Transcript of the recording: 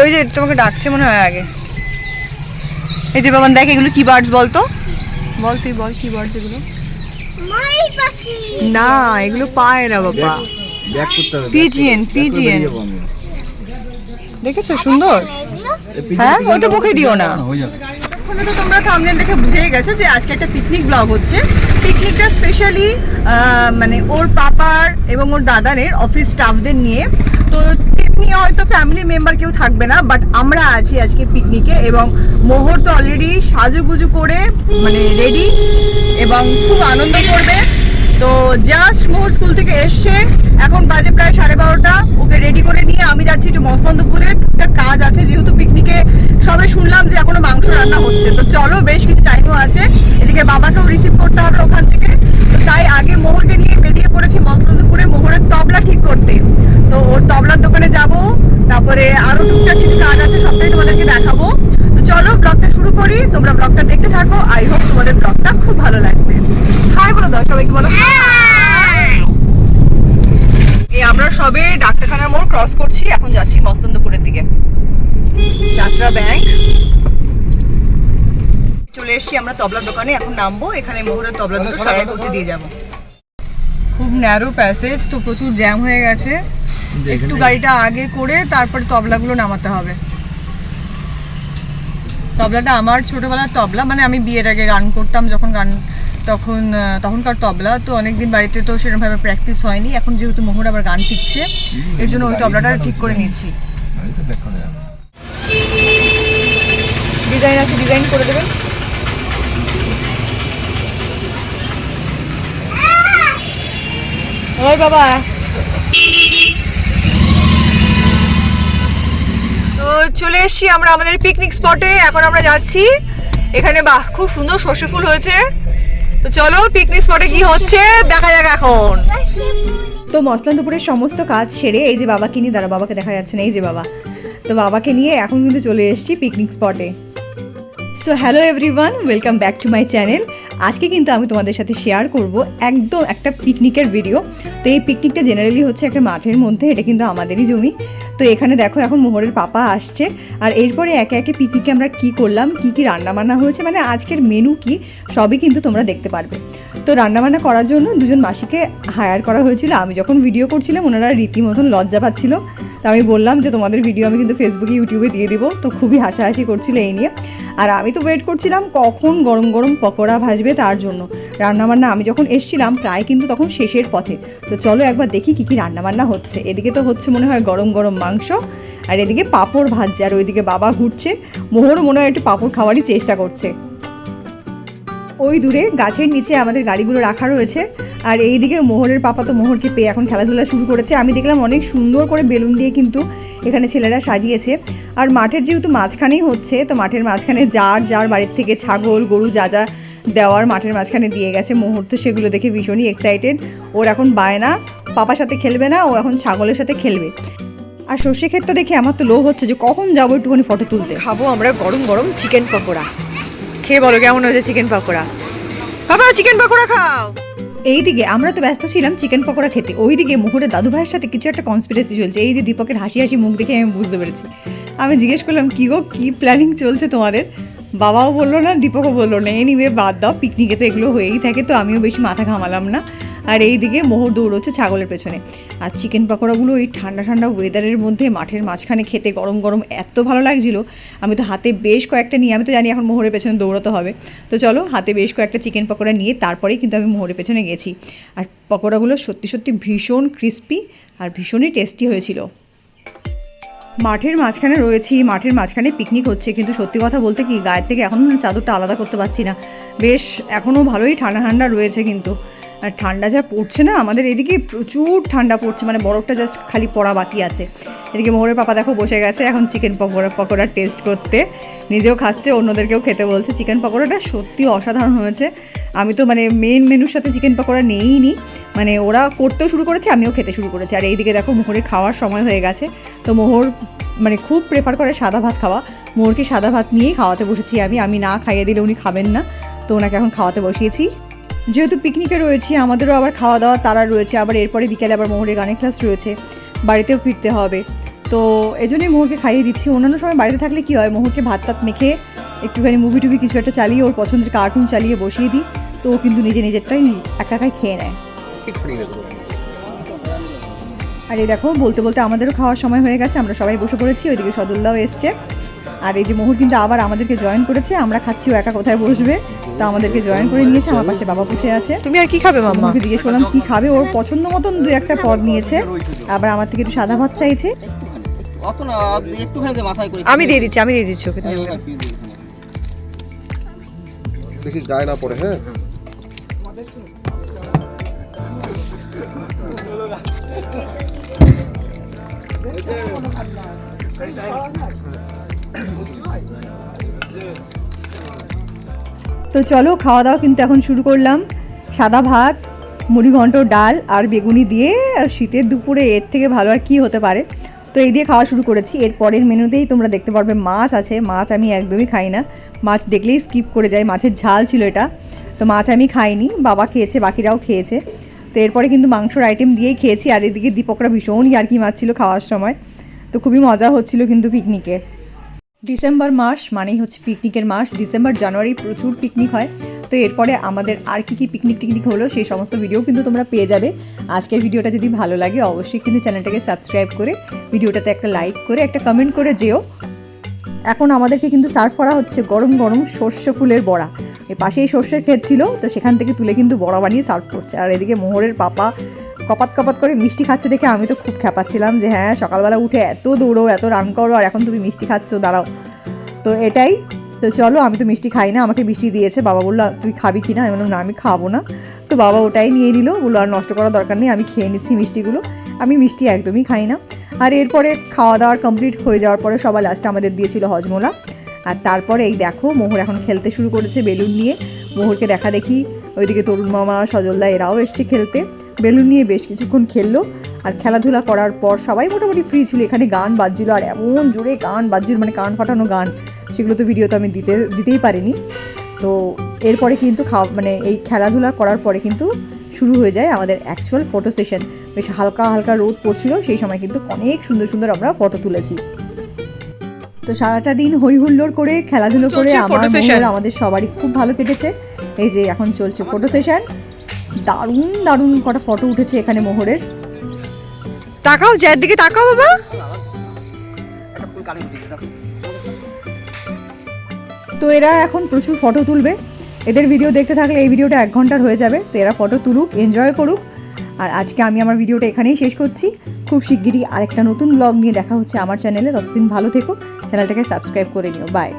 ওই যে তোমাকে ডাকছে মনে হয় আগে। এই যে বাবান দেখ এগুলো কি বার্ডস বলতো, বল তুই বল কি বার্ডস এগুলো? না এগুলো পায়রা বাবা, পিজিএন পিজিএন। দেখেছো সুন্দর? হ্যাঁ ওটা মুখে দিও না। এখন তো তোমরা থাম্বনেল দেখে বুঝেই গেছো যে আজকে একটা পিকনিক ব্লগ হচ্ছে। পিকনিকটা স্পেশালি মানে ওর পাপার এবং ওর দাদারের অফিস স্টাফদের নিয়ে। তো তেমনি হয়তো ফ্যামিলি মেম্বার কেউ থাকবে না, বাট আমরা আছি আজকে পিকনিকে। এবং মোহর তো অলরেডি সাজুগুজু করে মানে রেডি এবং খুব আনন্দ করবে। তো জাস্ট মোহর স্কুল থেকে এসছে, এখন বাজে প্রায় 12:30। ওকে রেডি করে নিয়ে আমি যাচ্ছি একটু মসলন্দপুরে, টুকটাক কাজ আছে যেহেতু পিকনিকে। সবে শুনলাম যে এখনো মাংস রান্না হচ্ছে, তো চলো বেশ কিছু টাইমও আছে। এদিকে বাবাকেও রিসিভ করতে হবে ওখান থেকে, তো তাই আগে মোহরকে নিয়ে বেরিয়ে পড়েছি মসলন্দপুরে মোহরের তবলা ঠিক করতে। তো ওর তবলার দোকানে যাব, তারপরে আরো টুকটাক কিছু কাজ আছে, সবটাই তোমাদেরকে দেখাবো। তো চলো ব্লগটা শুরু করি, তোমরা ব্লগটা দেখতে থাকো। আই হোপ তোমাদের ব্লগটা খুব ভালো লাগবে। হাই বলো দাও সবাইকে, বলো এই আমরা সবে ডাক্তারখানার মোড় ক্রস করছি, এখন যাচ্ছি মসলন্দপুরের দিকে, যাত্রা ব্যাংক। চলে এসেছি আমরা তবলার দোকানে, এখন নামবো। এখানে মোহরের তবলা দুটো সারাই করতে দিয়ে যাবো। খুব ন্যারো প্যাসেজ, তো প্রচুর জ্যাম হয়ে গেছে। একটু গাড়িটা আগে করে তারপর তবলাগুলো নামাতে হবে। তবলাটা আমার ছোটবেলার তবলা, মানে আমি বিয়ের আগে গান করতাম যখন, গান তখনকার তবলা। তো অনেকদিন বাড়িতে তো সেরকমভাবে প্র্যাকটিস হয়নি। এখন যেহেতু মোহর আবার গান শিখছে, এর জন্য ওই তবলাটা ঠিক করে নিচ্ছি। ডিজাইন আছে, ডিজাইন করে দেবেন। ওই বাবা, তো চলে এসছি আমরা আমাদের পিকনিক স্পটে। এখন আমরা যাচ্ছি এখানে, বাহ খুব সুন্দর সর্ষে ফুল হয়েছে। তো চলো পিকনিক স্পটে কি হচ্ছে দেখা যাক এখন। তো মসলন্দপুরের সমস্ত কাজ সেরে এই যে বাবাকে নিয়ে, দাঁড়া বাবাকে দেখা যাচ্ছে না, এই যে বাবা, তো বাবাকে নিয়ে এখন কিন্তু চলে এসেছি পিকনিক স্পটে। So hello everyone, welcome back to my channel. আজকে কিন্তু আমি তোমাদের সাথে শেয়ার করব একদম একটা পিকনিকের ভিডিও। তো এই পিকনিকটা জেনারেলি হচ্ছে একটা মাঠের মধ্যে, এটা কিন্তু আমাদেরই জমি। তো এখানে দেখো এখন মোহরের পাপা আসছে, আর এরপরে একে একে পিকনিকে আমরা কি করলাম, কি কি রান্নাবান্না হয়েছে, মানে আজকের মেনু কি, সবই কিন্তু তোমরা দেখতে পারবে। তো রান্নাবান্না করার জন্য দুজন মাসিকে হায়ার করা হয়েছিল। আমি যখন ভিডিও করছিলাম ওনারা রীতিমতন লজ্জা পাচ্ছিল। তো আমি বললাম যে তোমাদের ভিডিও আমি কিন্তু ফেসবুকে ইউটিউবে দিয়ে দিব। তো খুবই হাসাহাসি করছিল এই নিয়ে। আর আমি তো ওয়েট করছিলাম কখন গরম গরম পকোড়া ভাজবে তার জন্য। রান্নাবান্না আমি যখন এসছিলাম প্রায় কিন্তু তখন শেষের পথে। তো চলো একবার দেখি কী কী রান্নাবান্না হচ্ছে। এদিকে তো হচ্ছে মনে হয় গরম গরম মাংস, আর এদিকে পাঁপড় ভাজছে, আর ওইদিকে বাবা ঘুরছে। মোহরও মনে হয় একটু পাঁপড় খাওয়ারই চেষ্টা করছে। ওই দূরে গাছের নিচে আমাদের গাড়িগুলো রাখা রয়েছে। আর এইদিকে মোহরের পাপা তো মোহরকে পেয়ে এখন খেলাধুলা শুরু করেছে। আমি দেখলাম অনেক সুন্দর করে বেলুন দিয়ে কিন্তু এখানে ছেলেরা সাজিয়েছে। আর মাঠের যেহেতু মাঝখানেই হচ্ছে, তো মাঠের মাঝখানে যার যার বাড়ির থেকে ছাগল গরু যা যা দেওয়ার মাঠের মাঝখানে দিয়ে গেছে। মোহর তো সেগুলো দেখে ভীষণই এক্সাইটেড। ওর এখন বায়না, পাপার সাথে খেলবে না, ও এখন ছাগলের সাথে খেলবে। আর সর্ষে ক্ষেতটা দেখে আমার তো লোভ হচ্ছে যে কখন যাবো একটুখানি ফটো তুলতে। খাবো আমরা গরম গরম চিকেন পকোড়া। খেয়ে বলো কেমন হয়েছে চিকেন পকোড়া। বাবা চিকেন পকোড়া খাও। এইদিকে আমরা তো ব্যস্ত ছিলাম চিকেন পকোড়া খেতে, ওইদিকে মোহরের দাদু ভাইয়ের সাথে কিছু একটা কনস্পিরেসি চলছে। এই যে দীপকের হাসি হাসি মুখ দেখে আমি বুঝতে পেরেছি। আমি জিজ্ঞেস করলাম কী গো, কী প্ল্যানিং চলছে তোমাদের? বাবাও বললো না, দীপকও বললো না। এনিওয়ে বাদ দাও, পিকনিকে তো এগুলো হয়েই থাকে, তো আমিও বেশি মাথা ঘামালাম না। আর এইদিকে মোহর দৌড়চ্ছে ছাগলের পেছনে। আর চিকেন পকোড়াগুলো এই ঠান্ডা ঠান্ডা ওয়েদারের মধ্যে মাঠের মাঝখানে খেতে গরম গরম এত ভালো লাগছিলো। আমি তো হাতে বেশ কয়েকটা নিয়ে, আমি তো জানি এখন মোহরের পেছনে দৌড়াতে হবে, তো চলো হাতে বেশ কয়েকটা চিকেন পকোড়া নিয়ে তারপরেই কিন্তু আমি মোহরের পেছনে গেছি। আর পকোড়াগুলো সত্যি সত্যি ভীষণ ক্রিস্পি আর ভীষণই টেস্টি হয়েছিল। মাঠের মাঝখানে রয়েছি, মাঠের মাঝখানে পিকনিক হচ্ছে, কিন্তু সত্যি কথা বলতে কি গায়ের থেকে এখনও চাদরটা আলাদা করতে পারছি না। বেশ এখনও ভালোই ঠান্ডা ঠান্ডা রয়েছে কিন্তু। আর ঠান্ডা যা পড়ছে না আমাদের এদিকে, প্রচুর ঠান্ডা পড়ছে, মানে বরফটা জাস্ট খালি পড়া বাকি আছে। এদিকে মোহরের পাপা দেখো বসে গেছে এখন চিকেন পকোড়া টেস্ট করতে, নিজেও খাচ্ছে অন্যদেরকেও খেতে বলছে। চিকেন পকোড়াটা সত্যি অসাধারণ হয়েছে। আমি তো মানে মেন মেনুর সাথে চিকেন পকোড়া নেইই নি, মানে ওরা করতেও শুরু করেছে আমিও খেতে শুরু করেছি। আর এইদিকে দেখো মোহরের খাওয়ার সময় হয়ে গেছে। তো মোহর মানে খুব প্রেফার করে সাদা ভাত খাওয়া। মোহরকে সাদা ভাত নিয়েই খাওয়াতে বসেছি আমি না খাইয়ে দিলে উনি খাবেন না, তো ওনাকে এখন খাওয়াতে বসিয়েছি। যেহেতু পিকনিকে রয়েছি আমাদেরও আবার খাওয়া দাওয়া তারা রয়েছে, আবার এরপরে বিকেলে আবার মোহরের গানের ক্লাস রয়েছে, বাড়িতেও ফিরতে হবে। তো এই জন্যই মোহরকে খাইয়ে দিচ্ছি। অন্যান্য সময় বাড়িতে থাকলে কী হয়, মোহরকে ভাত টাত মেখে একটুখানি মুভি টুভি কিছু একটা চালিয়ে ওর পছন্দের কার্টুন চালিয়ে বসিয়ে দিই, তো ও কিন্তু নিজেরটাই একা একাই খেয়ে নেয়। আর এই দেখো বলতে বলতে আমাদেরও খাওয়ার সময় হয়ে গেছে, আমরা সবাই বসে পড়েছি। ওইদিকে সদুল্লাও এসছে, আর এই যে মোহর কিন্তু আবার আমাদেরকে জয়েন করেছে। আমরা খাচ্ছি, ও একা কোথায় বসবে, তো আমাদেরকে জয়েন করে নিয়েছে। আমার পাশে বাবা বসে আছে। তুমি আর কি খাবে মাম্মা? আমাকে জিজ্ঞেস করলাম কি খাবে, ওর পছন্দ মতন দু একটা পদ নিয়েছে। আবার আমার থেকে একটু সাদা ভাত চাইছে। আমি দিয়ে দিচ্ছি ওকে। দেখিস গায়ে না পড়ে। হ্যাঁ তো চলো খাওয়া দাওয়া কিন্তু এখন শুরু করলাম। সাদা ভাত, মুড়ি ঘন্ট, ডাল আর বেগুনি দিয়ে শীতের দুপুরে এর থেকে ভালো আর কি হতে পারে। তো এই দিয়ে খাওয়া শুরু করেছি। এর পরের মেনুতেই তোমরা দেখতে পারবে মাছ আছে। মাছ আমি একদমই খাই না, মাছ দেখলেই স্কিপ করে যাই। মাছের ঝাল ছিল এটা, তো মাছ আমি খাইনি, বাবা খেয়েছে, বাকিরাও খেয়েছে। তো এরপরে কিন্তু মাংসর আইটেম দিয়েই খেয়েছি। আর এদিকে দীপকরা ভীষণ ইয়ার্কি মারছিল খাওয়ার সময়। তো খুবই মজা হচ্ছিল কিন্তু পিকনিকে। ডিসেম্বর মাস মানেই হচ্ছে পিকনিকের মাস। ডিসেম্বর জানুয়ারি প্রচুর পিকনিক হয়। তো এরপরে আমাদের আর কি পিকনিক টিকনিক হলো সেই সমস্ত ভিডিও কিন্তু তোমরা পেয়ে যাবে। আজকের ভিডিওটা যদি ভালো লাগে অবশ্যই কিন্তু চ্যানেলটাকে সাবস্ক্রাইব করে ভিডিওটাতে একটা লাইক করে একটা কমেন্ট করে যেও। এখন আমাদেরকে কিন্তু সার্ভ করা হচ্ছে গরম গরম সর্ষে ফুলের বড়া। এই পাশেই সর্ষের ক্ষেত ছিল, তো সেখান থেকে তুলে কিন্তু বড়া বানিয়ে সার্ভ করছে। আর এদিকে মোহরের পাপা কপাত কপাত করে মিষ্টি খাচ্ছে দেখে আমি তো খুব খেপাচ্ছিলাম যে হ্যাঁ সকালবেলা উঠে এত দৌড়ো, এত রান করো, আর এখন তুমি মিষ্টি খাচ্ছ, দাঁড়াও। তো এটাই। তো চলো, আমি তো মিষ্টি খাই না, আমাকে মিষ্টি দিয়েছে। বাবা বললো তুই খাবি কি না, আমি বললাম না আমি খাবো না। তো বাবা ওটাই নিয়ে নিল, বললো আর নষ্ট করার দরকার নেই, আমি খেয়ে নিচ্ছি মিষ্টিগুলো। আমি মিষ্টি একদমই খাই না। আর এরপরে খাওয়া দাওয়ার কমপ্লিট হয়ে যাওয়ার পরে সবার লাস্টে আমাদের দিয়েছিল হজমোলা। আর তারপরে এই দেখো মোহর এখন খেলতে শুরু করেছে বেলুন নিয়ে। মোহরকে দেখা দেখি ওইদিকে তরুণ মামা, সজলদা এরাও এসছে খেলতে। বেলুন নিয়ে বেশ কিছুক্ষণ খেললো। আর খেলাধুলা করার পর সবাই মোটামুটি ফ্রি ছিল। এখানে গান বাজছিল, আর এমন জোরে গান বাজছিল, মানে কান ফাটানো গান। সেগুলো তো ভিডিও তো আমি দিতেই পারিনি। তো এরপরে কিন্তু মানে এই খেলাধুলা করার পরে কিন্তু শুরু হয়ে যায় আমাদের অ্যাকচুয়াল ফটো সেশন। বেশ হালকা হালকা রোদ পড়ছিল, সেই সময় কিন্তু অনেক সুন্দর সুন্দর আমরা ফটো তুলেছি। তো সারাটা দিন হই হুল্লোড় করে খেলাধুলো করে আমাদের সবারই খুব ভালো কেটেছে। এই যে এখন চলছে ফটো সেশন। দারুণ দারুণ কটা ফটো উঠেছে এখানে মোহরের। তাকাও, যার দিকে তাকাও বাবা। তো এরা এখন প্রচুর ফটো তুলবে। এদের ভিডিও দেখতে থাকলে এই ভিডিওটা 1 ঘন্টার হয়ে যাবে। তো এরা ফটো তুলুক, এনজয় করুক। আর আজকে আমি আমার ভিডিওটা এখানেই শেষ করছি। খুব শিগগিরই আরেকটা নতুন ব্লগ নিয়ে দেখা হচ্ছে আমার চ্যানেলে। ততদিন ভালো থেকো, চ্যানেলটাকে সাবস্ক্রাইব করে নিও। বাই।